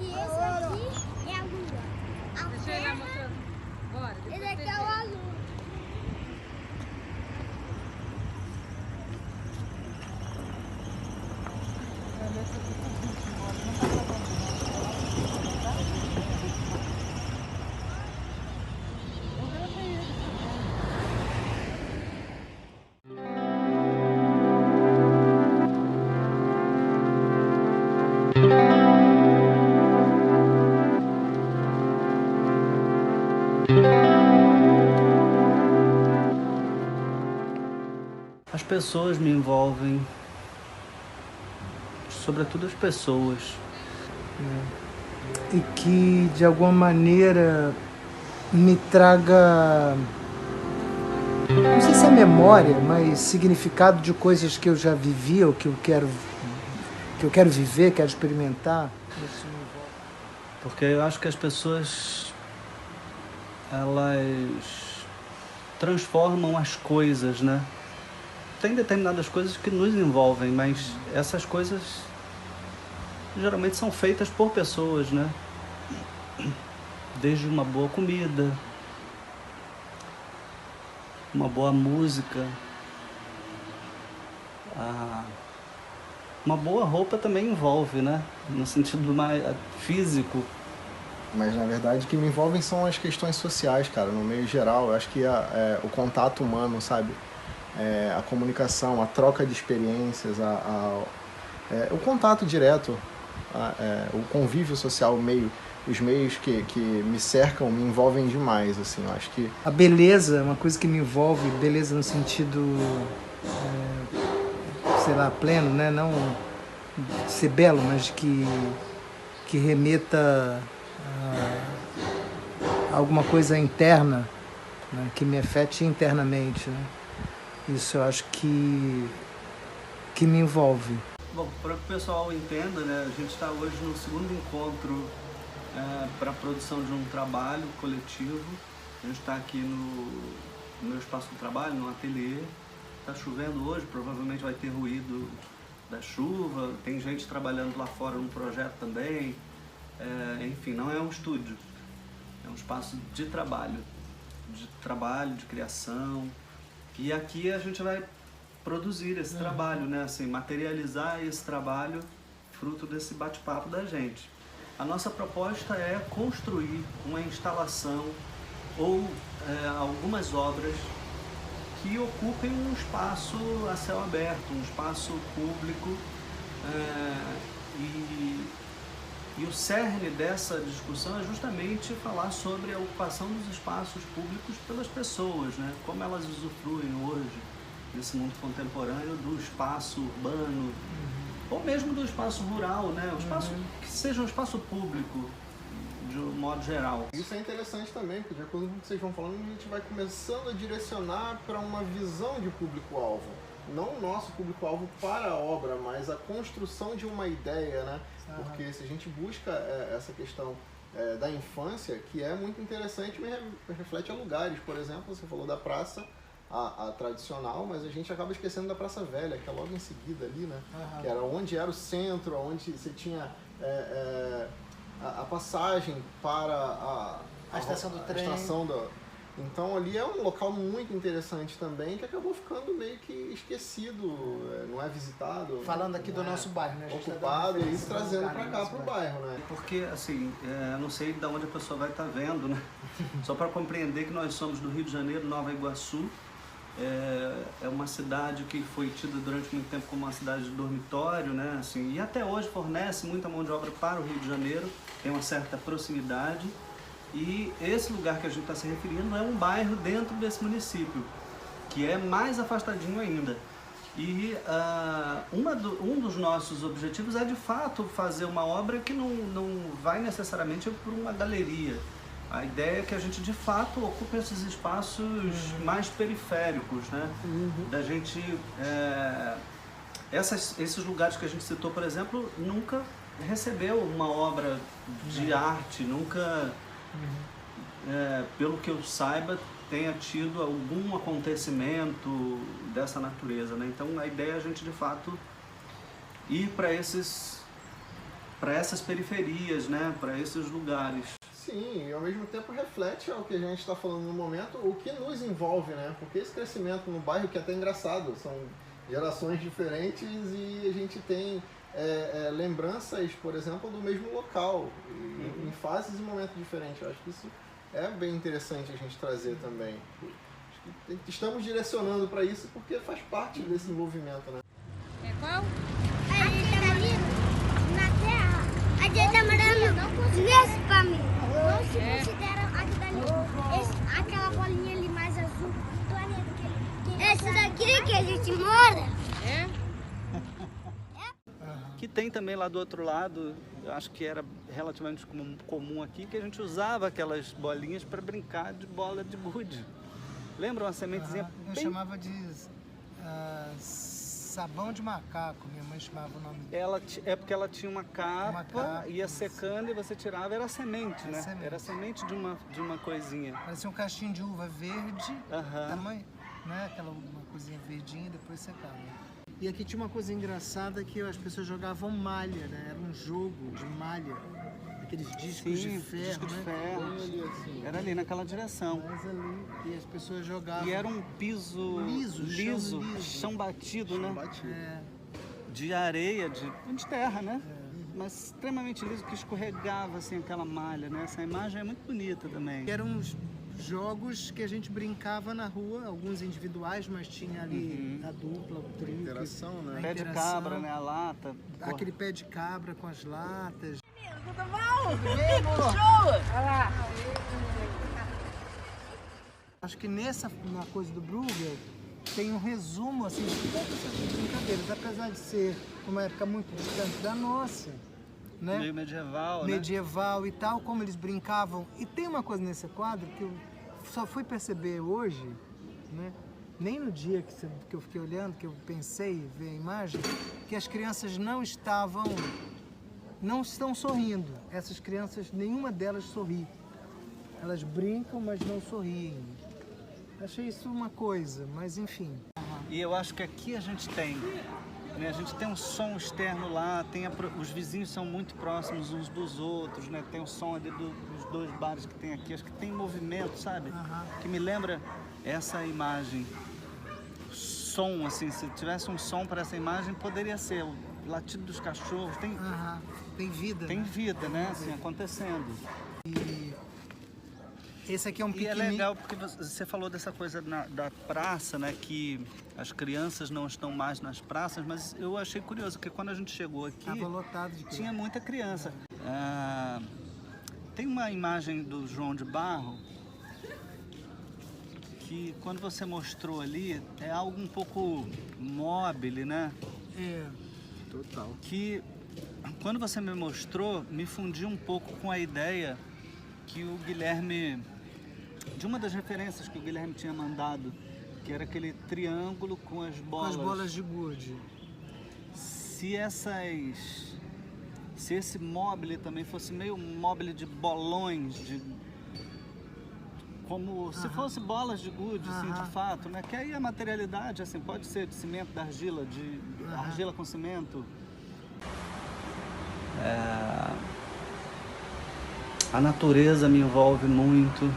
E esse aqui é a lua. Deixa eu ir lá mostrando. Bora. Esse aqui é o azul. As pessoas me envolvem, sobretudo as pessoas. E que de alguma maneira me traga, não sei se é memória, mas significado de coisas que eu já vivi ou que eu quero viver, quero experimentar. Isso me envolve. Porque eu acho que as pessoas, elas transformam as coisas, né? Tem determinadas coisas que nos envolvem, mas essas coisas geralmente são feitas por pessoas, né? Desde uma boa comida, uma boa música, uma boa roupa também envolve, né? No sentido mais físico. Mas na verdade o que me envolvem são as questões sociais, cara, no meio geral. Eu acho que o contato humano, sabe? A comunicação, a troca de experiências, o contato direto, o convívio social, os meios que me cercam me envolvem demais, assim. Eu acho que A beleza é uma coisa que me envolve, beleza no sentido, sei lá, pleno, né? Não de ser belo, mas que remeta a alguma coisa interna, né? Que me afete internamente, né? Isso eu acho que me envolve. Bom, para que o pessoal entenda, né? A gente está hoje no segundo encontro para a produção de um trabalho coletivo. A gente está aqui no meu espaço de trabalho, no ateliê. Está chovendo hoje, provavelmente vai ter ruído da chuva. Tem gente trabalhando lá fora num projeto também. Enfim, não é um estúdio, é um espaço de trabalho, de criação. E aqui a gente vai produzir esse trabalho, né? Assim, materializar esse trabalho fruto desse bate-papo da gente. A nossa proposta é construir uma instalação ou algumas obras que ocupem um espaço a céu aberto, um espaço público, e o cerne dessa discussão é justamente falar sobre a ocupação dos espaços públicos pelas pessoas, né? Como elas usufruem hoje, nesse mundo contemporâneo, do espaço urbano, ou mesmo do espaço rural, né? O espaço que seja um espaço público, de um modo geral. isso é interessante também, porque de acordo com o que vocês vão falando, a gente vai começando a direcionar para uma visão de público-alvo. Não o nosso público-alvo para a obra, mas a construção de uma ideia, né? Porque se a gente busca essa questão da infância, que é muito interessante, me reflete a lugares. Por exemplo, você falou da praça, a tradicional, mas a gente acaba esquecendo da Praça Velha, que é logo em seguida ali, né? Que era onde era o centro, onde você tinha a passagem para A estação do trem. Então ali é um local muito interessante também, que acabou ficando meio que esquecido, não é visitado. Falando aqui do nosso bairro, né? A gente Ocupado, tá e isso trazendo para cá, para o bairro, né? Porque, assim, não sei de onde a pessoa vai estar vendo, né? Só para compreender que nós somos do Rio de Janeiro, Nova Iguaçu. É uma cidade que foi tida durante muito tempo como uma cidade de dormitório, né? Assim, e até hoje fornece muita mão de obra para o Rio de Janeiro, tem uma certa proximidade. E esse lugar que a gente está se referindo é um bairro dentro desse município, que é mais afastadinho ainda. E um dos nossos objetivos é, de fato, fazer uma obra que não vai necessariamente por uma galeria. A ideia é que a gente, de fato, ocupe esses espaços mais periféricos, né? Da gente... esses lugares que a gente citou, por exemplo, nunca recebeu uma obra de arte, nunca... pelo que eu saiba, tenha tido algum acontecimento dessa natureza, né? Então a ideia é a gente, de fato, ir para essas periferias, né? Para esses lugares. Sim, e ao mesmo tempo reflete ao que a gente está falando no momento, o que nos envolve, né? Porque esse crescimento no bairro, que é até engraçado, são gerações diferentes e a gente tem lembranças, por exemplo, do mesmo local, em fases e momentos diferentes. Eu acho que isso é bem interessante a gente trazer também. Acho que estamos direcionando para isso porque faz parte desse movimento, né? É qual? A gente tá ali na Terra. A gente tá morando nesse planeta. Não se considera aquilo ali. Aquela bolinha ali mais azul do planeta. Esse daqui que a gente mora. É? Que tem também lá do outro lado, eu acho que era relativamente comum aqui, que a gente usava aquelas bolinhas para brincar de bola de gude. Lembra uma sementezinha Eu bem... chamava de sabão de macaco, minha mãe chamava o nome dele. É porque ela tinha uma capa, ia secando e você tirava, era semente, né? semente. Era semente de uma coisinha. Parecia um cachinho de uva verde, Aham. tamanho, né? Aquela uma coisinha verdinha e depois secava. E aqui tinha uma coisa engraçada que as pessoas jogavam malha, né? Era um jogo de malha, aqueles discos de ferro, disco de né? ferro. Era ali naquela direção. Mas ali, e as pessoas jogavam. E era um piso Liso, chão batido, né? É, De areia, de terra, né? Mas extremamente liso, que escorregava assim aquela malha, né? Essa imagem é muito bonita também. eram uns jogos que a gente brincava na rua, alguns individuais, mas tinha ali a dupla, o trio. Interação, né? a Pé de interação, cabra, né? A lata. Aquele pé de cabra com as latas. Acho que na coisa do Bruegel, tem um resumo assim, de todas essas brincadeiras, apesar de ser uma época muito distante da nossa, né? Meio medieval, né? Medieval e tal, como eles brincavam. E tem uma coisa nesse quadro que eu só fui perceber hoje, né? Nem no dia que eu fiquei olhando, que eu pensei ver a imagem, que as crianças não estão sorrindo. Essas crianças, nenhuma delas sorri. Elas brincam, mas não sorriem. Achei isso uma coisa, mas enfim. E eu acho que aqui a gente tem, né? A gente tem um som externo lá, os vizinhos são muito próximos uns dos outros, né? Tem o som ali dos dois bares que tem aqui, acho que tem movimento, sabe? Que me lembra essa imagem. Som, assim, se tivesse um som para essa imagem, poderia ser o latido dos cachorros, Tem vida. tem né? vida, né? Assim, acontecendo. E esse aqui é um E piquenique. é legal porque você falou dessa coisa da praça, né? Que as crianças não estão mais nas praças, mas eu achei curioso, porque quando a gente chegou aqui, Estava lotado de criança. tinha muita criança. Tem uma imagem do João de Barro que quando você mostrou ali, é algo um pouco mobile, né? É. Total. Que quando você me mostrou, me fundiu um pouco com a ideia que o Guilherme, de uma das referências que o Guilherme tinha mandado, que era aquele triângulo com as Com bolas. as bolas de gude. Se esse mobile também fosse meio mobile de bolões, como se fosse bolas de gude, assim, de fato, né? Que aí a materialidade, assim, pode ser de cimento, de argila, de argila com cimento. A natureza me envolve muito,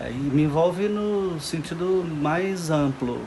e me envolve no sentido mais amplo.